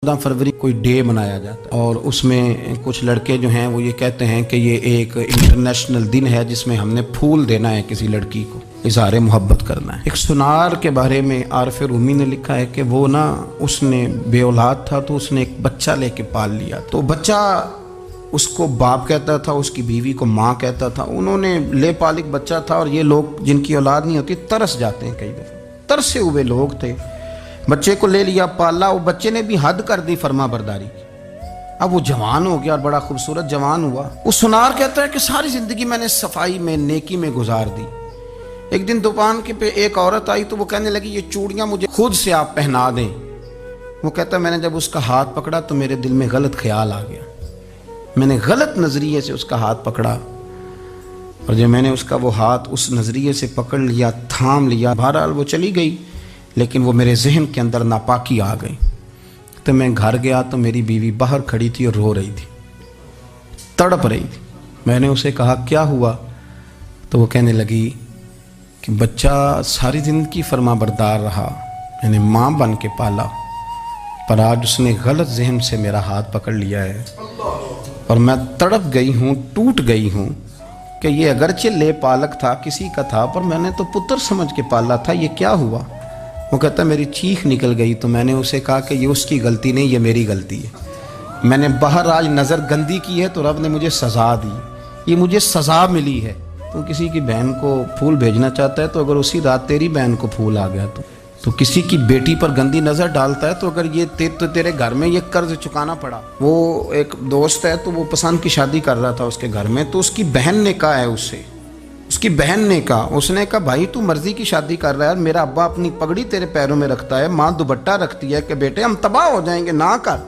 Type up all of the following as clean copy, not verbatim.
14 फरवरी कोई डे मनाया जाता है और उसमें कुछ लड़के जो हैं वो ये कहते हैं कि ये एक इंटरनेशनल दिन है जिसमें हमने फूल देना है किसी लड़की को, इज़हार मोहब्बत करना है। एक सुनार के बारे में आरिफ रूमी ने लिखा है कि वो ना उसने बे औलाद था तो उसने एक बच्चा लेके पाल लिया, तो बच्चा उसको बाप कहता था, उसकी बीवी को माँ कहता था। उन्होंने ले पालिक बच्चा था और ये लोग जिनकी औलाद नहीं होती तरस जाते हैं, कई दफ़ा तरसे हुए लोग थे। बच्चे को ले लिया, पाला, वो बच्चे ने भी हद कर दी फर्मा बरदारी की। अब वो जवान हो गया और बड़ा खूबसूरत जवान हुआ। वो सुनार कहता है कि सारी ज़िंदगी मैंने सफाई में नेकी में गुजार दी। एक दिन दुकान के पे एक औरत आई तो वो कहने लगी ये चूड़ियाँ मुझे खुद से आप पहना दें। वो कहता है मैंने जब उसका हाथ पकड़ा तो मेरे दिल में गलत ख्याल आ गया, मैंने गलत नज़रिए से उसका हाथ पकड़ा और जब मैंने उसका वो हाथ उस नज़रिए से पकड़ लिया, थाम लिया, बहरहाल वो चली गई, लेकिन वो मेरे जहन के अंदर नापाकी आ गई। तो मैं घर गया तो मेरी बीवी बाहर खड़ी थी और रो रही थी, तड़प रही थी। मैंने उसे कहा क्या हुआ, तो वो कहने लगी कि बच्चा सारी ज़िंदगी फर्मा बरदार रहा, मैंने माँ बन के पाला, पर आज उसने गलत जहन से मेरा हाथ पकड़ लिया है और मैं तड़प गई हूँ, टूट गई हूँ कि ये अगरचे ले पालक था, किसी का था, पर मैंने तो पुत्र समझ के पाला था, ये क्या हुआ। वो कहता मेरी चीख निकल गई तो मैंने उसे कहा कि ये उसकी गलती नहीं, ये मेरी गलती है। मैंने बाहर आज नज़र गंदी की है तो रब ने मुझे सज़ा दी, ये मुझे सज़ा मिली है। तो किसी की बहन को फूल भेजना चाहता है तो अगर उसी रात तेरी बहन को फूल आ गया तो किसी की बेटी पर गंदी नज़र डालता है तो अगर ये तेरे घर में ये कर्ज चुकाना पड़ा। वो एक दोस्त है तो वो पसंद की शादी कर रहा था उसके घर में, तो उसकी बहन ने कहा है उससे, उसकी बहन ने कहा, उसने कहा भाई तू मर्जी की शादी कर रहा है, मेरा अब्बा अपनी पगड़ी तेरे पैरों में रखता है, माँ दुपट्टा रखती है कि बेटे हम तबाह हो जाएंगे, ना कर,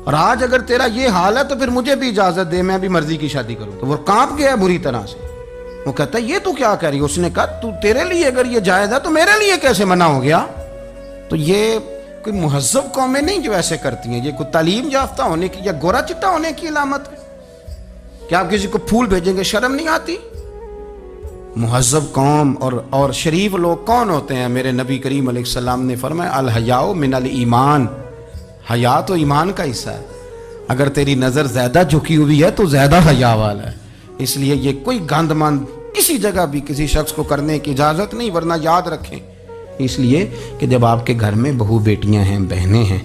और आज अगर तेरा ये हाल है तो फिर मुझे भी इजाज़त दे, मैं भी मर्जी की शादी करूँ। तो वो कांप गया बुरी तरह से। वो कहता है ये तू क्या कह रही है। उसने कहा तू तेरे लिए अगर ये जायज़ है तो मेरे लिए कैसे मना हो गया। तो ये कोई मुहज़्ज़ब कौमें नहीं जो ऐसे करती हैं, ये कोई तालीम याफ्ता होने की या गोरा चिट्टा होने की अलामत है। क्या आप किसी को फूल भेजेंगे, शर्म नहीं आती। मुहज़्ज़ब कौम और शरीफ लोग कौन होते हैं। मेरे नबी करीम अलैहिस्सलाम ने फरमाया अल हयाउ मिनल ईमान, हया तो ईमान का हिस्सा है। अगर तेरी नज़र ज़्यादा झुकी हुई है तो ज़्यादा हया वाला है। इसलिए ये कोई गंदमंद किसी जगह भी किसी शख्स को करने की इजाज़त नहीं, वरना याद रखें इसलिए कि जब आपके घर में बहू बेटियां हैं, बहनें हैं,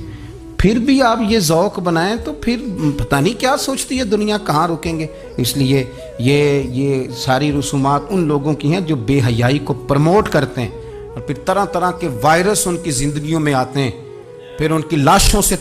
फिर भी आप ये ज़ौक़ बनाएं तो फिर पता नहीं क्या सोचती है दुनिया, कहाँ रुकेंगे। इसलिए ये सारी रसूमात उन लोगों की हैं जो बेहयाई को प्रमोट करते हैं और फिर तरह तरह के वायरस उनकी ज़िंदगियों में आते हैं, फिर उनकी लाशों से